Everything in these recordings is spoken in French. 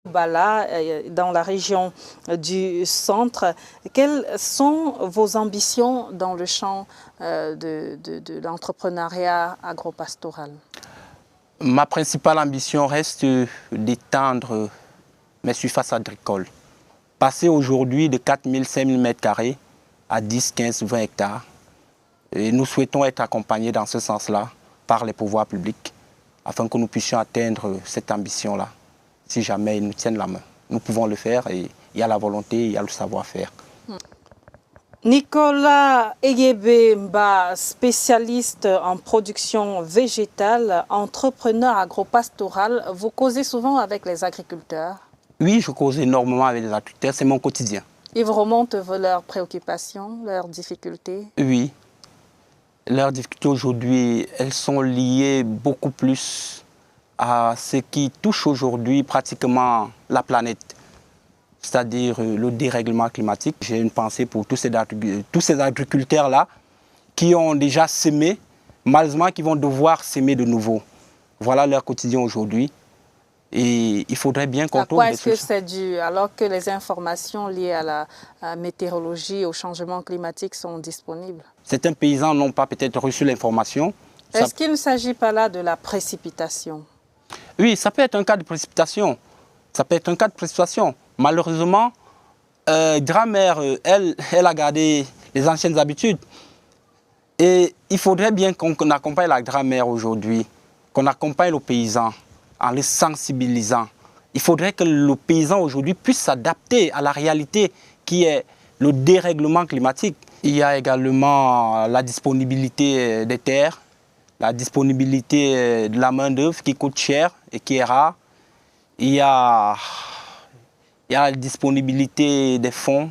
Bala, dans la région du centre. Quelles sont vos ambitions dans le champ de l'entrepreneuriat agropastoral? Ma principale ambition reste d'étendre mes surfaces agricoles. Passer aujourd'hui de 4 000, 5 000 m² à 10, 15, 20 hectares. Et nous souhaitons être accompagnés dans ce sens-là par les pouvoirs publics afin que nous puissions atteindre cette ambition-là. Si jamais ils nous tiennent la main, nous pouvons le faire et il y a la volonté, il y a le savoir-faire. Nicolas Eyebemba, spécialiste en production végétale, entrepreneur agropastoral, vous causez souvent avec les agriculteurs? Oui, je cause énormément avec les agriculteurs, c'est mon quotidien. Ils vous remontent leurs préoccupations, leurs difficultés? Oui. Leurs difficultés aujourd'hui, elles sont liées beaucoup plus à ce qui touche aujourd'hui pratiquement la planète, c'est-à-dire le dérèglement climatique. J'ai une pensée pour tous ces agriculteurs-là qui ont déjà semé, malheureusement qui vont devoir semer de nouveau. Voilà leur quotidien aujourd'hui. Et il faudrait bien qu'on trouve des solutions. À quoi est-ce que c'est dû, alors que les informations liées à la météorologie, au changement climatique sont disponibles? Certains paysans n'ont pas peut-être reçu l'information. Est-ce qu'il ne s'agit pas là de la précipitation? Oui, ça peut être un cas de précipitation. Ça peut être un cas de précipitation. Malheureusement, grand-mère, elle a gardé les anciennes habitudes. Et il faudrait bien qu'on accompagne la grand-mère aujourd'hui, qu'on accompagne le paysan en les sensibilisant. Il faudrait que le paysan aujourd'hui puisse s'adapter à la réalité qui est le dérèglement climatique. Il y a également la disponibilité des terres, la disponibilité de la main-d'œuvre qui coûte cher et qui est rare. Il y a la disponibilité des fonds.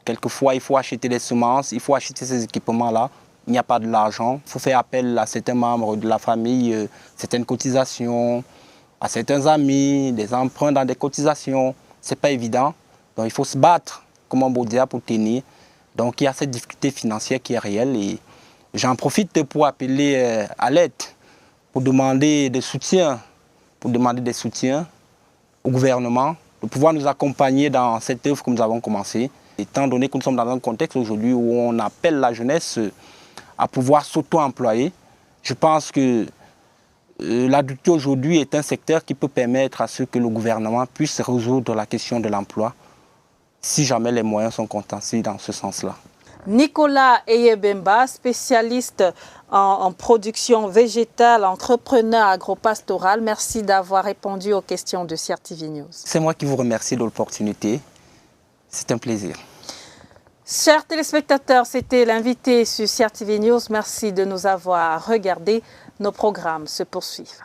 Quelquefois, il faut acheter des semences, il faut acheter ces équipements-là. Il n'y a pas de l'argent. Il faut faire appel à certains membres de la famille, certaines cotisations, à certains amis, des emprunts dans des cotisations. Ce n'est pas évident. Donc il faut se battre comme un Baudia pour tenir. Donc il y a cette difficulté financière qui est réelle. Et j'en profite pour appeler à l'aide, pour demander des soutiens, au gouvernement, de pouvoir nous accompagner dans cette œuvre que nous avons commencée. Étant donné que nous sommes dans un contexte aujourd'hui où on appelle la jeunesse à pouvoir s'auto-employer, je pense que l'agriculture aujourd'hui est un secteur qui peut permettre à ce que le gouvernement puisse résoudre la question de l'emploi, si jamais les moyens sont consentis dans ce sens-là. Nicolas Eyebemba, spécialiste en production végétale, entrepreneur agropastoral, merci d'avoir répondu aux questions de CRTV News. C'est moi qui vous remercie de l'opportunité. C'est un plaisir. Chers téléspectateurs, c'était l'invité sur CRTV News. Merci de nous avoir regardés. Nos programmes se poursuivent.